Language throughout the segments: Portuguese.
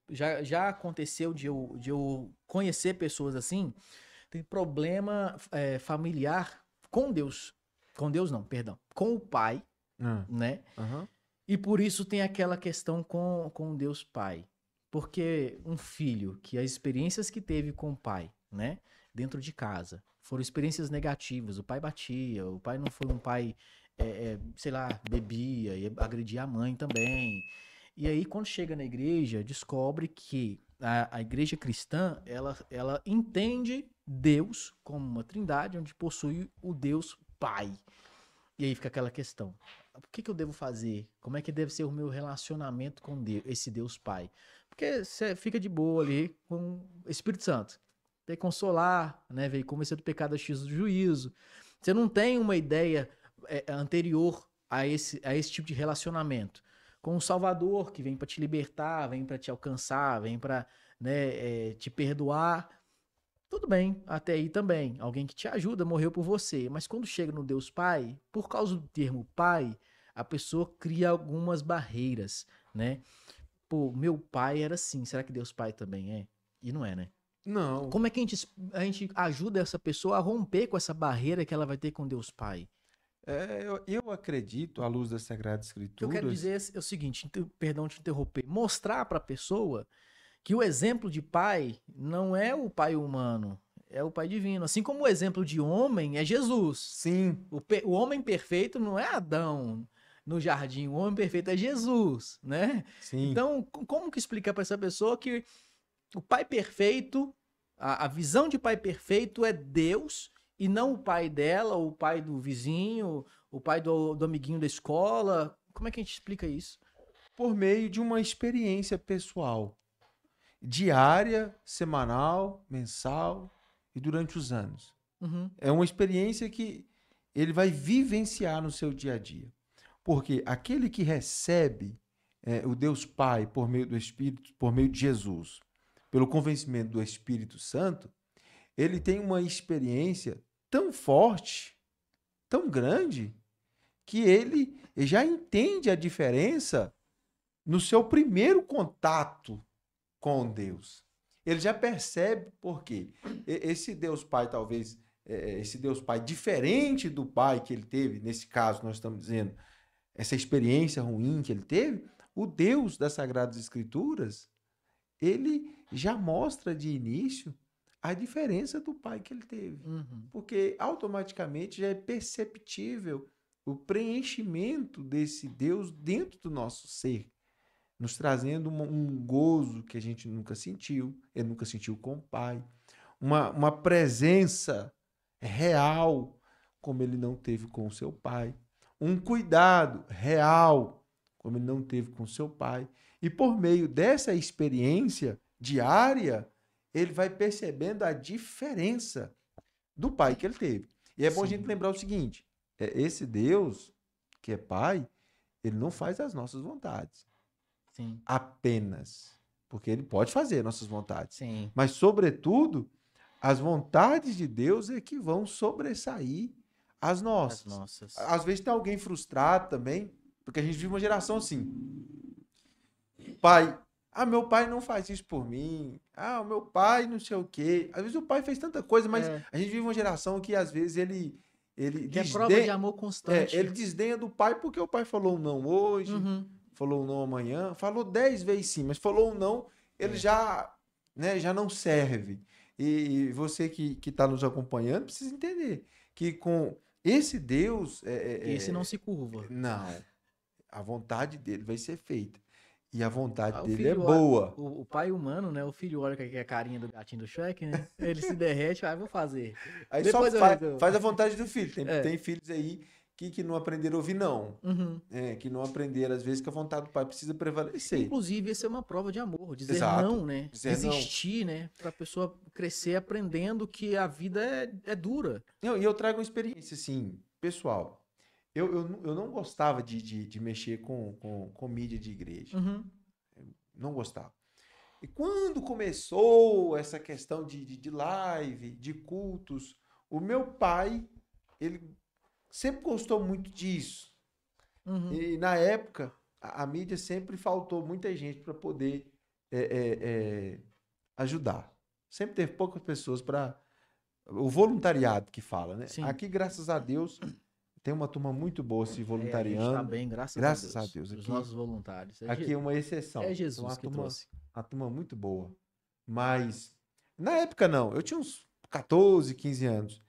Já aconteceu de eu conhecer pessoas assim, tem problema familiar com Deus. Com Deus não, perdão. Com o pai, Ah, né? aham. E por isso tem aquela questão com Deus Pai. Porque um filho que as experiências que teve com o pai, né, dentro de casa, foram experiências negativas. O pai batia, o pai não foi um pai, sei lá, bebia e agredia a mãe também. E aí, quando chega na igreja, descobre que a igreja cristã, ela entende Deus como uma trindade, onde possui o Deus Pai. E aí fica aquela questão. O que eu devo fazer? Como é que deve ser o meu relacionamento com Deus, esse Deus Pai? Porque você fica de boa ali com o Espírito Santo. Tem que consolar, né? Veio convencer do pecado, X do juízo. Você não tem uma ideia anterior a esse tipo de relacionamento. Com o Salvador, que vem para te libertar, vem para te alcançar, vem para, né, te perdoar. Tudo bem, até aí também. Alguém que te ajuda morreu por você. Mas quando chega no Deus Pai, por causa do termo Pai, a pessoa cria algumas barreiras, né? Pô, meu pai era assim, será que Deus Pai também é? E não é, né? Não. Como é que a gente ajuda essa pessoa a romper com essa barreira que ela vai ter com Deus Pai? Eu acredito, à luz das Sagradas O que eu quero Escrituras. dizer é o seguinte, perdão te interromper, mostrar para a pessoa que o exemplo de pai não é o pai humano, é o pai divino. Assim como o exemplo de homem é Jesus. Sim, O homem perfeito não é Adão no jardim, o homem perfeito é Jesus, né? sim. Então, como que explicar para essa pessoa que o pai perfeito, a visão de pai perfeito é Deus e não o pai dela, o pai do vizinho, o pai do amiguinho da escola? Como é que a gente explica isso? Por meio de uma experiência pessoal, diária, semanal, mensal e durante os anos. Uhum, É uma experiência que ele vai vivenciar no seu dia a dia. Porque aquele que recebe o Deus Pai por meio do Espírito, por meio de Jesus, pelo convencimento do Espírito Santo, ele tem uma experiência tão forte, tão grande, que ele já entende a diferença no seu primeiro contato com Deus. Ele já percebe por quê. Esse Deus Pai, talvez, esse Deus Pai diferente do Pai que ele teve, nesse caso, nós estamos dizendo, essa experiência ruim que ele teve, o Deus das Sagradas Escrituras, ele já mostra de início a diferença do pai que ele teve. uhum. Porque automaticamente já é perceptível o preenchimento desse Deus dentro do nosso ser, nos trazendo um gozo que a gente nunca sentiu, ele nunca sentiu com o pai, uma presença real, como ele não teve com o seu pai, um cuidado real, como ele não teve com o seu pai. E por meio dessa experiência diária, ele vai percebendo a diferença do pai que ele teve. E é bom a gente Sim, lembrar o seguinte: esse Deus, que é pai, ele não faz as nossas vontades sim, apenas, porque ele pode fazer nossas vontades, sim. mas sobretudo as vontades de Deus é que vão sobressair as As nossas. nossas. Às vezes tem alguém frustrado também, porque a gente vive uma geração assim. Pai, meu pai não faz isso por mim. O meu pai não sei o quê. Às vezes o pai fez tanta coisa, mas É, a gente vive uma geração que às vezes ele que é prova de desdenha, amor ele constante. desdenha do pai porque o pai falou um não hoje, Uhum. falou um não amanhã, falou 10 vezes sim, mas falou um não, ele É. já, né, já não serve. E você que está nos acompanhando precisa entender que com esse Deus, Esse não se curva. não, a vontade dele vai ser feita. E a vontade Ah, o dele é filho olha, boa. o pai humano, né? O filho olha com a carinha do gatinho do Shrek, né? Ele se derrete, vou fazer. Aí só Depois eu faz resolvo. a vontade do filho. Tem, É. tem filhos aí que não aprenderam a ouvir não. Uhum. Que não aprenderam, às vezes, que a vontade do pai precisa prevalecer. Inclusive, esse é uma prova de amor, dizer Exato. não, né? Dizer não. Desistir, né? Pra pessoa crescer aprendendo que a vida é dura. Não, e eu trago uma experiência, assim, pessoal. Eu não gostava de mexer com mídia de igreja. Uhum. Não gostava. E quando começou essa questão de live, de cultos, o meu pai, ele sempre gostou muito disso. Uhum. E na época, a mídia sempre faltou muita gente para poder ajudar. Sempre teve poucas pessoas para... O voluntariado que fala, né? Sim. Aqui, graças a Deus, tem uma turma muito boa se A gente voluntariando. tá bem, graças Graças a a Deus. Deus. Os nossos voluntários. Aqui é uma exceção. É Tem Jesus que trouxe. uma turma muito boa. Mas, na época, não. Eu tinha uns 14, 15 anos.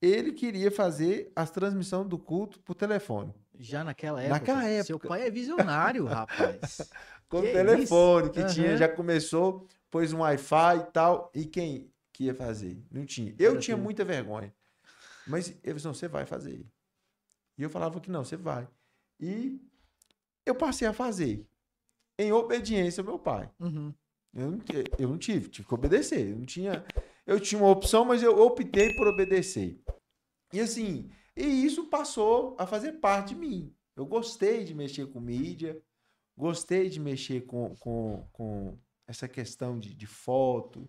Ele queria fazer as transmissões do culto por telefone. Já naquela época. Naquela época. Seu pai é visionário, rapaz. Com Que telefone, isso? que tinha, Aham. já começou, pôs um Wi-Fi e tal. E quem que ia fazer? Não tinha. Eu Era tinha tu. muita vergonha. Mas ele disse, não, você vai fazer. E eu falava que não, você vai. E eu passei a fazer. Em obediência ao meu pai. Uhum. Eu não tive que obedecer. Eu tinha uma opção, mas eu optei por obedecer. E assim, isso passou a fazer parte de mim. Eu gostei de mexer com mídia, gostei de mexer com essa questão de foto,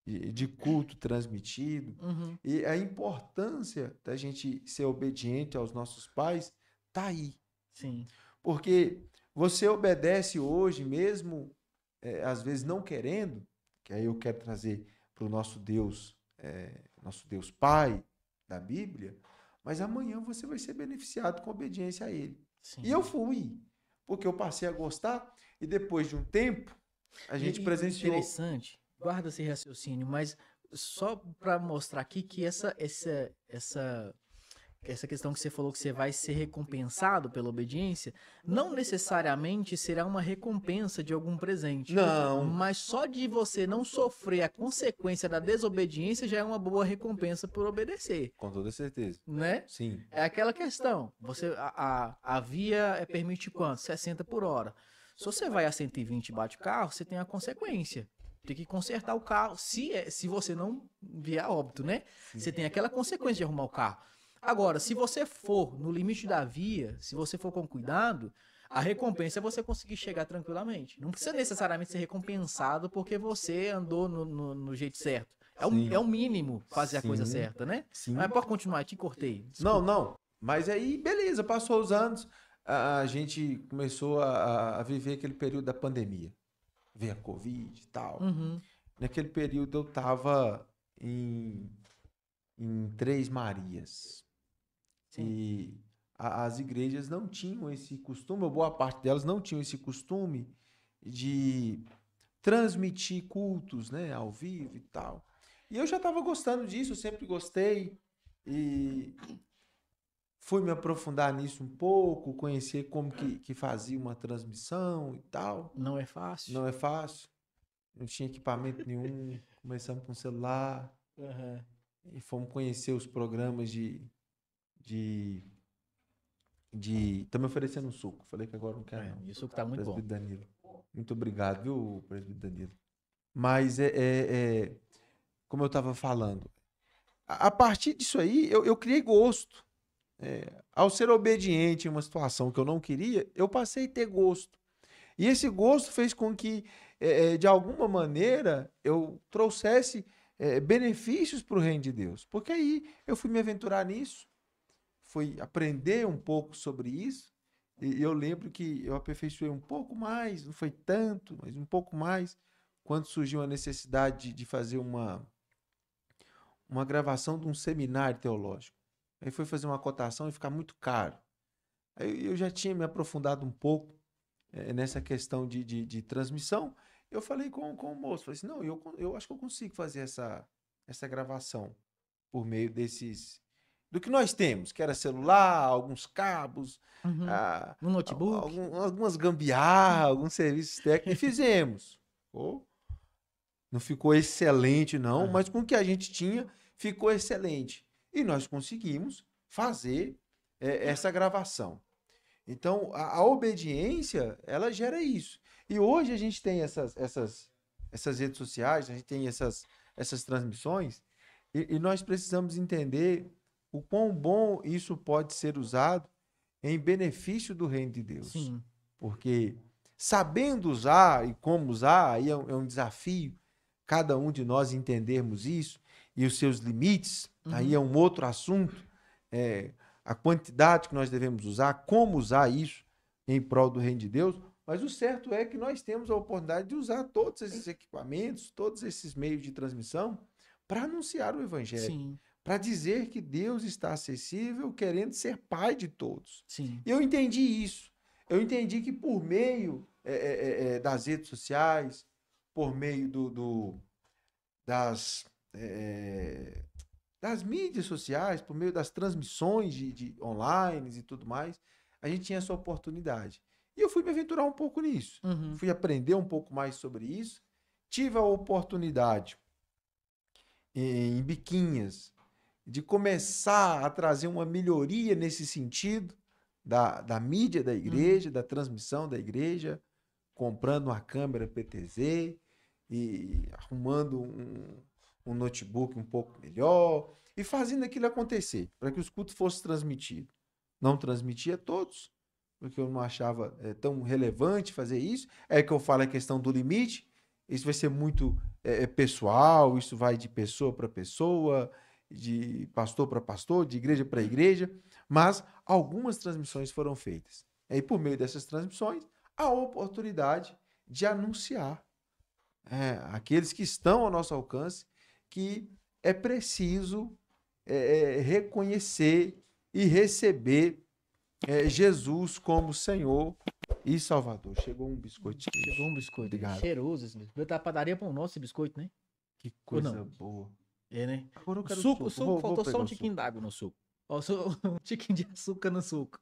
de culto transmitido. Uhum. E a importância da gente ser obediente aos nossos pais tá aí. Sim. Porque você obedece hoje mesmo, às vezes não querendo, que aí eu quero trazer para o nosso Deus Pai da Bíblia, mas amanhã você vai ser beneficiado com obediência a Ele. Sim. E eu fui, porque eu passei a gostar e depois de um tempo a gente E presenciou. interessante, guarda esse raciocínio, mas só para mostrar aqui que essa questão que você falou que você vai ser recompensado pela obediência, não necessariamente será uma recompensa de algum presente. Não. Mas só de você não sofrer a consequência da desobediência já é uma boa recompensa por obedecer, Com toda certeza. né? Sim. É aquela questão. A via permite quanto? 60 por hora. Se você vai a 120 e bate o carro, você tem a consequência. Tem que consertar o carro, se você não vier a óbito, né? Você tem aquela consequência de arrumar o carro. Agora, se você for no limite da via, se você for com cuidado, a recompensa é você conseguir chegar tranquilamente. Não precisa necessariamente ser recompensado porque você andou no jeito certo. Sim. É o mínimo fazer a Sim. coisa certa, né? Sim. Mas pode continuar, te cortei. Não, Desculpa. não. Mas aí, beleza, passou os anos, a gente começou a viver aquele período da pandemia. Veio a Covid e tal. Uhum. Naquele período eu estava em Três Marias. Sim. E as igrejas não tinham esse costume, ou boa parte delas não tinham esse costume de transmitir cultos, né, ao vivo e tal. E eu já estava gostando disso, eu sempre gostei. E fui me aprofundar nisso um pouco, conhecer como que fazia uma transmissão e tal. Não é fácil. Não é fácil. Não tinha equipamento nenhum. Começamos com o celular. Uhum. E fomos conhecer os programas de... Tá me oferecendo um suco. Falei que agora não quero, não. E o suco tá muito bom. Presbítero Danilo. Muito obrigado, viu, Presbítero Danilo? Mas como eu estava falando, a partir disso aí, eu criei gosto. Ao ser obediente em uma situação que eu não queria, eu passei a ter gosto. E esse gosto fez com que, de alguma maneira, eu trouxesse benefícios para o reino de Deus. Porque aí eu fui me aventurar nisso, fui aprender um pouco sobre isso, e eu lembro que eu aperfeiçoei um pouco mais, não foi tanto, mas um pouco mais, quando surgiu a necessidade de fazer uma gravação de um seminário teológico. Aí foi fazer uma cotação e ficar muito caro. Aí eu já tinha me aprofundado um pouco nessa questão de transmissão. Eu falei com o moço, falei assim, não, eu acho que eu consigo fazer essa gravação por meio do que nós temos, que era celular, alguns cabos, Uhum. Um notebook. algumas gambiarra, alguns serviços técnicos, e fizemos. Não ficou excelente, não, mas com o que a gente tinha, ficou excelente. E nós conseguimos fazer essa gravação. Então, a obediência, ela gera isso. E hoje a gente tem essas redes sociais, a gente tem essas transmissões, e nós precisamos entender o quão bom isso pode ser usado em benefício do reino de Deus. Sim. Porque sabendo usar e como usar, aí é um desafio, cada um de nós entendermos isso, e os seus limites, aí é um outro assunto, a quantidade que nós devemos usar, como usar isso em prol do reino de Deus, Mas o certo é que nós temos a oportunidade de usar todos esses equipamentos, todos esses meios de transmissão para anunciar o evangelho, Sim, para dizer que Deus está acessível, querendo ser pai de todos. sim. E eu entendi isso. Eu entendi que por meio das redes sociais, por meio das, das mídias sociais, por meio das transmissões de online e tudo mais, a gente tinha essa oportunidade. E eu fui me aventurar um pouco nisso. Uhum. Fui aprender um pouco mais sobre isso. Tive a oportunidade em Biquinhas de começar a trazer uma melhoria nesse sentido da mídia da igreja, da transmissão da igreja, comprando uma câmera PTZ e arrumando um notebook um pouco melhor e fazendo aquilo acontecer, para que os cultos fossem transmitidos. Não transmitia todos, porque eu não achava tão relevante fazer isso. É que eu falo a questão do limite. Isso vai ser muito pessoal, isso vai de pessoa para pessoa, de pastor para pastor, de igreja para igreja, mas algumas transmissões foram feitas. E por meio dessas transmissões, a oportunidade de anunciar aqueles que estão ao nosso alcance que é preciso reconhecer e receber Jesus como Senhor e Salvador. Chegou um biscoitinho. Chegou um biscoito. Obrigado. Cheiroso esse biscoito. Veio da padaria pão nosso esse biscoito, né? Que Ou não? coisa boa. É, né? Agora eu O quero suco, Vou faltou pegar só um o tiquinho suco. d'água no suco. Ó, um tiquinho de açúcar no suco.